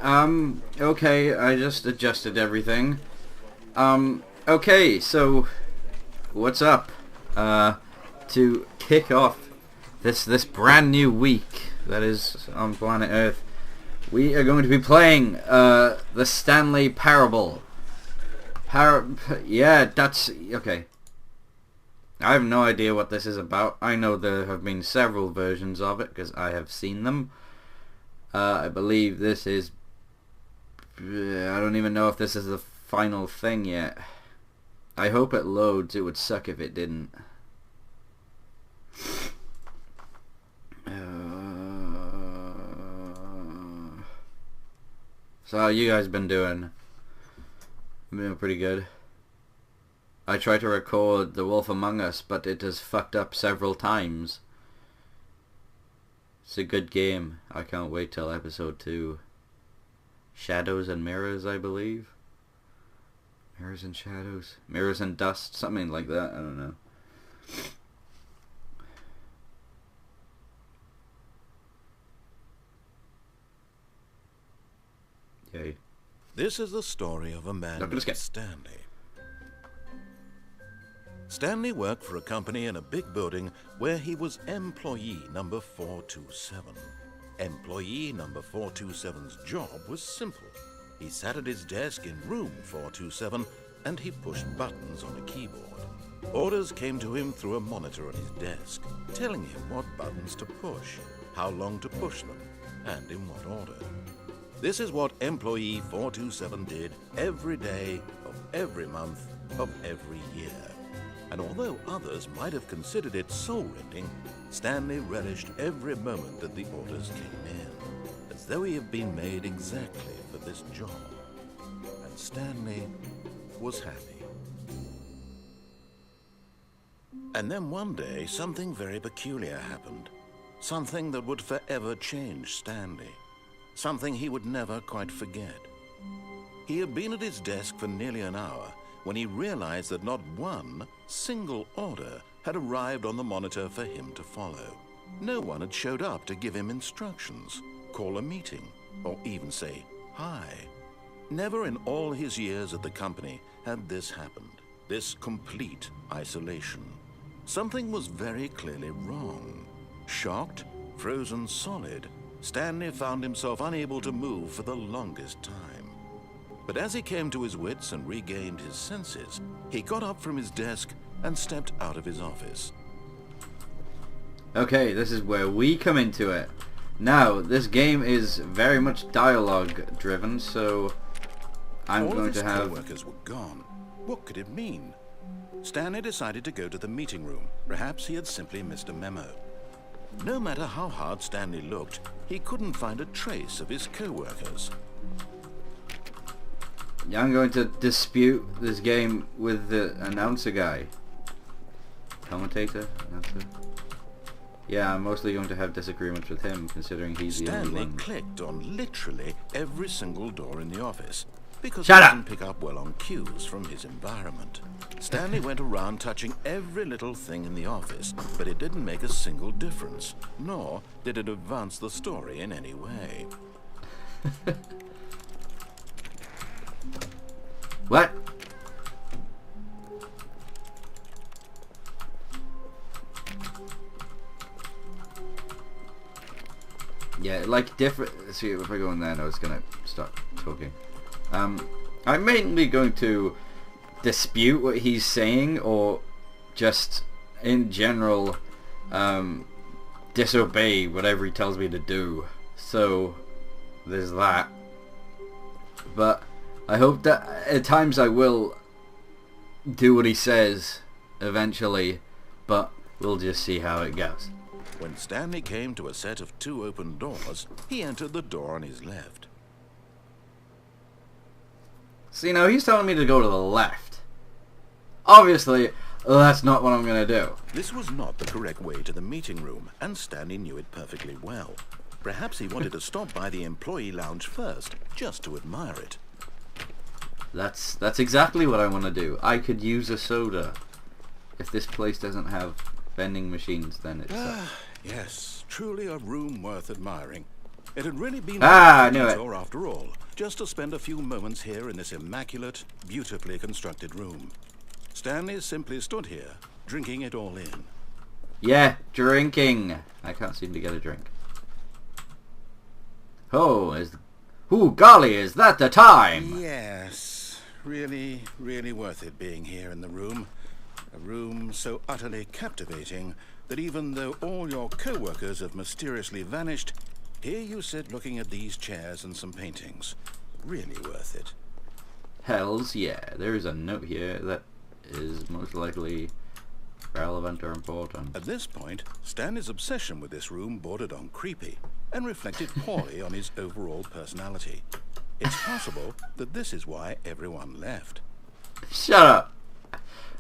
Okay, I just adjusted everything. Okay, so what's up? To kick off this brand new week that is on planet Earth, we are going to be playing the Stanley Parable. Yeah, that's okay. I have no idea what this is about. I know there have been several versions of it because I have seen them. I believe this is... I don't even know if this is the final thing yet. I hope it loads. It would suck if it didn't. So how you guys been doing? I'm doing pretty good. I tried to record The Wolf Among Us, but it has fucked up several times. It's a good game. I can't wait till episode 2. Shadows and Mirrors, I believe. Mirrors and Shadows. Mirrors and Dust, something like that. I don't know. Yay. This is the story of a man named Stanley. Stanley worked for a company in a big building where he was employee number 427. Employee number 427's job was simple. He sat at his desk in room 427 and he pushed buttons on a keyboard. Orders came to him through a monitor on his desk, telling him what buttons to push, how long to push them, and in what order. This is what employee 427 did every day of every month of every year. And although others might have considered it soul-rending, Stanley relished every moment that the orders came in, as though he had been made exactly for this job. And Stanley was happy. And then one day, something very peculiar happened. Something that would forever change Stanley. Something he would never quite forget. He had been at his desk for nearly an hour when he realized that not one single order had arrived on the monitor for him to follow. No one had showed up to give him instructions, call a meeting, or even say hi. Never in all his years at the company had this happened, this complete isolation. Something was very clearly wrong. Shocked, frozen solid, Stanley found himself unable to move for the longest time. But as he came to his wits and regained his senses, he got up from his desk and stepped out of his office. Okay, this is where we come into it. Now, this game is very much dialogue driven, so I'm going to have... All of his co-workers were gone. What could it mean? Stanley decided to go to the meeting room. Perhaps he had simply missed a memo. No matter how hard Stanley looked, he couldn't find a trace of his co-workers. Yeah, I'm going to dispute this game with the announcer guy. Commentator? Announcer? Yeah, I'm mostly going to have disagreements with him, considering he's the only one. Stanley clicked on literally every single door in the office, because Shut he up! didn't pick up well on cues from his environment. Stanley went around touching every little thing in the office, but it didn't make a single difference, nor did it advance the story in any way. What? Yeah, like different... See, if I go in there, I was gonna start talking. I'm mainly going to dispute what he's saying, or just, in general, disobey whatever he tells me to do. So, there's that. But I hope that at times I will do what he says eventually, but we'll just see how it goes. When Stanley came to a set of 2 open doors, he entered the door on his left. See, now he's telling me to go to the left. Obviously, that's not what I'm going to do. This was not the correct way to the meeting room, and Stanley knew it perfectly well. Perhaps he wanted to stop by the employee lounge first, just to admire it. That's exactly what I want to do. I could use a soda. If this place doesn't have vending machines, then it's... Yes, truly a room worth admiring. It had really been I a knew it. detour after all, just to spend a few moments here in this immaculate, beautifully constructed room. Stanley simply stood here, drinking it all in. Yeah, drinking. I can't seem to get a drink. Oh, golly, is that the time? Yes, really, really worth it being here in the room. A room so utterly captivating that even though all your co-workers have mysteriously vanished, here you sit looking at these chairs and some paintings. Really worth it. Hells yeah. There is a note here that is most likely relevant or important. At this point, Stanley's obsession with this room bordered on creepy and reflected poorly on his overall personality. It's possible that this is why everyone left. Shut up.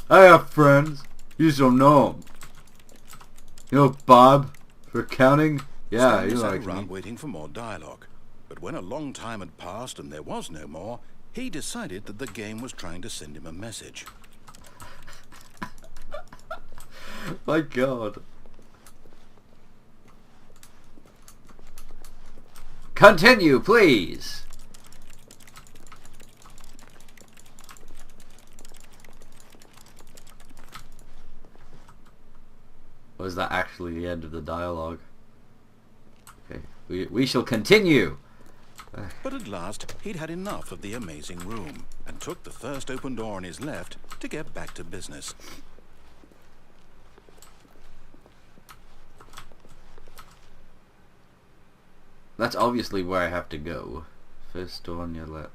I have friends. You just don't know 'em. You know Bob for accounting? Yeah, Stanley he sat likes around me. waiting for more dialogue. But when a long time had passed and there was no more, he decided that the game was trying to send him a message. My God. Continue, please. Was that actually the end of the dialogue? Okay, we shall continue. But at last, he'd had enough of the amazing room and took the first open door on his left to get back to business. That's obviously where I have to go. First door on your left.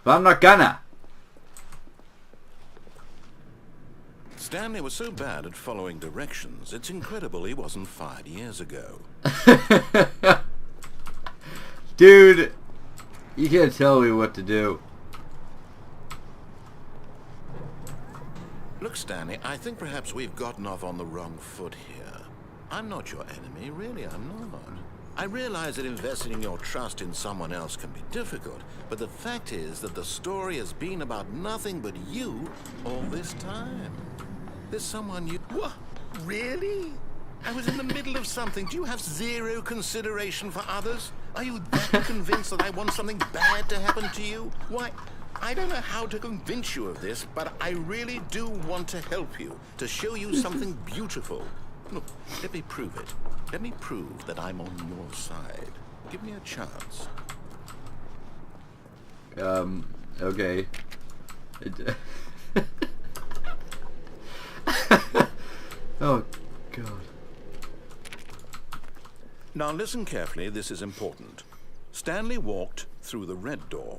But I'm not gonna! Stanley was so bad at following directions, it's incredible he wasn't fired years ago. Dude, you can't tell me what to do. Look, Stanley, I think perhaps we've gotten off on the wrong foot here. I'm not your enemy, really, I'm not. I realize that investing your trust in someone else can be difficult, but the fact is that the story has been about nothing but you all this time. There's someone you... What? Really? I was in the middle of something. Do you have zero consideration for others? Are you that convinced that I want something bad to happen to you? Why, I don't know how to convince you of this, but I really do want to help you, to show you something beautiful. Look, let me prove it. Let me prove that I'm on your side. Give me a chance. Okay. Oh, God. Now listen carefully, this is important. Stanley walked through the red door.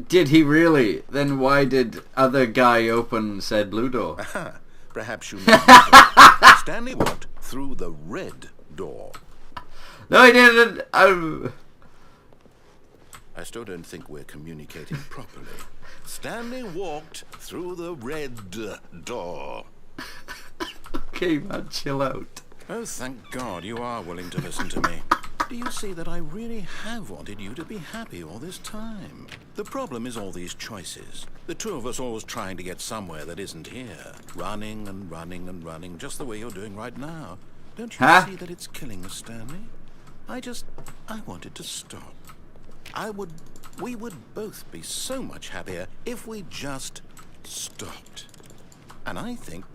Did he really? Then why did other guy open said blue door? Aha, perhaps you know. Stanley walked through the red door. No, he didn't. I still don't think we're communicating properly. Stanley walked through the red door. Okay, man, chill out. Oh, thank God you are willing to listen to me. Do you see that I really have wanted you to be happy all this time? The problem is all these choices. The two of us always trying to get somewhere that isn't here. Running and running and running, just the way you're doing right now. Don't you see that it's killing us, Stanley? I wanted to stop. We would both be so much happier if we just stopped. And I think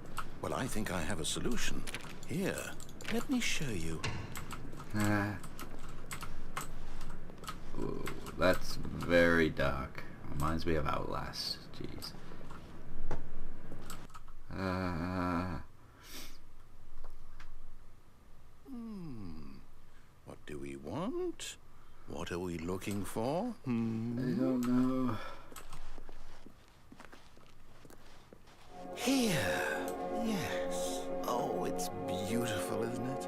I have a solution. Here, let me show you. Ooh, that's very dark. Reminds me of Outlast. Jeez. What do we want? What are we looking for? I don't know. Here. Yes. Oh, it's beautiful, isn't it?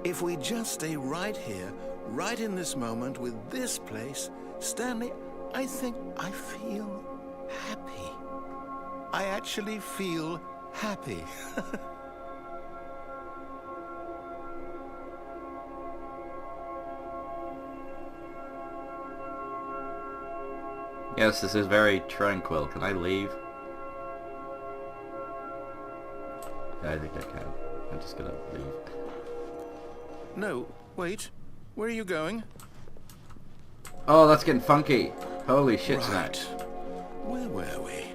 If we just stay right here, right in this moment with this place, Stanley, I think I feel happy. I actually feel happy. Yes, this is very tranquil. Can I leave? Yeah, I think I can. I'm just gonna leave. No, wait. Where are you going? Oh, that's getting funky. Holy shit, Right. Snack. Where were we?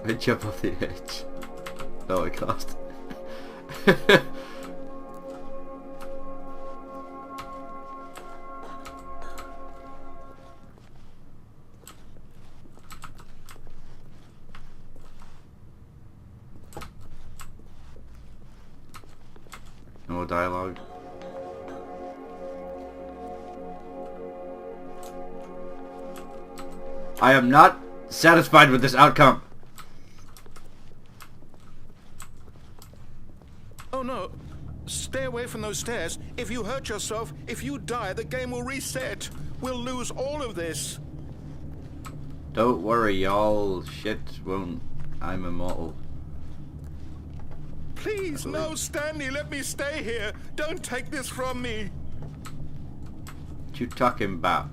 I jump off the edge. Oh my god. No dialogue. I am not satisfied with this outcome. Oh no. Stay away from those stairs. If you hurt yourself, if you die, the game will reset. We'll lose all of this. Don't worry, y'all. Shit won't. I'm immortal. Please, no, Stanley, let me stay here. Don't take this from me. What you talking about?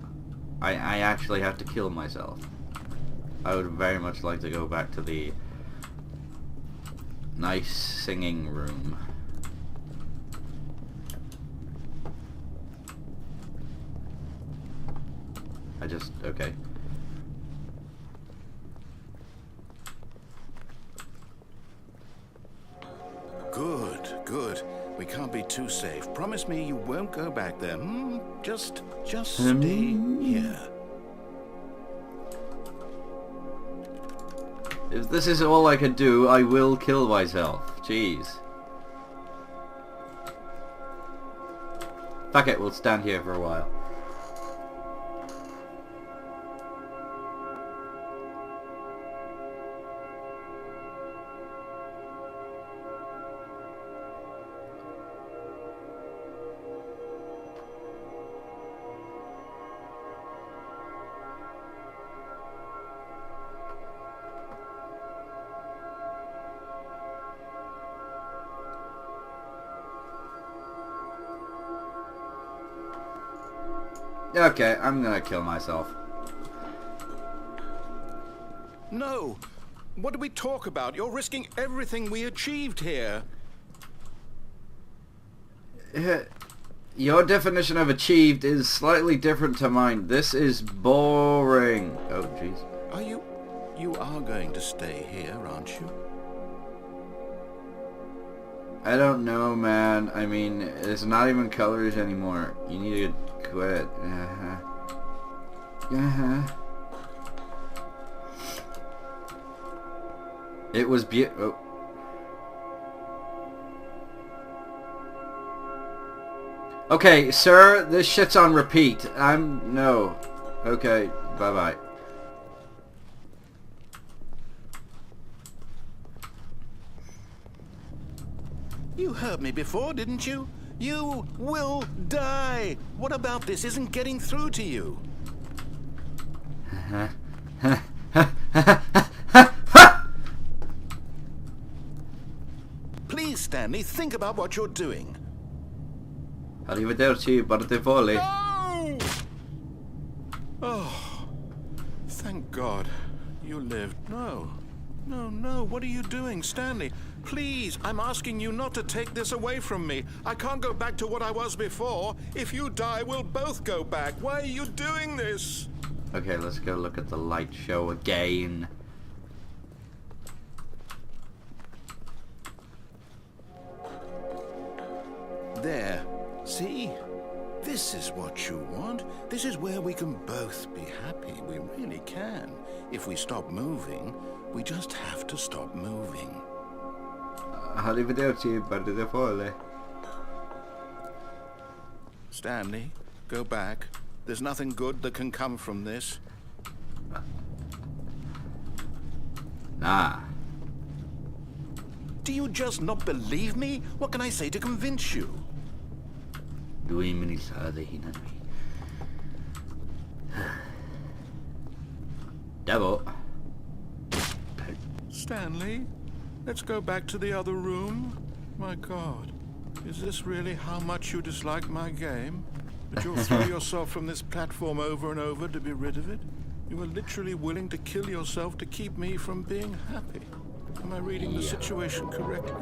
I actually have to kill myself. I would very much like to go back to the nice singing room. Okay. Good. We can't be too safe. Promise me you won't go back there. Just stay here. If this is all I can do, I will kill myself. Jeez. Fuck it, we'll stand here for a while. Okay, I'm gonna kill myself. No! What do we talk about? You're risking everything we achieved here. Your definition of achieved is slightly different to mine. This is boring. Oh, jeez. You are going to stay here, aren't you? I don't know, man. I mean, it's not even colors anymore. You need to quit. It was oh. Okay, sir, this shit's on repeat. No. Okay, bye-bye. You heard me before, didn't you? You will die! What about this isn't getting through to you? Please, Stanley, think about what you're doing. Arrivederci, Bartevoli. No! Oh, thank God you lived. No, what are you doing, Stanley? Please, I'm asking you not to take this away from me. I can't go back to what I was before. If you die, we'll both go back. Why are you doing this? Okay, let's go look at the light show again. There. See? This is what you want. This is where we can both be happy. We really can. If we stop moving, we just have to stop moving. Arrivederci, Bartevoli. Stanley, go back. There's nothing good that can come from this. Nah. Do you just not believe me? What can I say to convince you? Devil. Stanley, let's go back to the other room. My God, is this really how much you dislike my game? That you'll throw yourself from this platform over and over to be rid of it? You are literally willing to kill yourself to keep me from being happy. Am I reading the situation correctly?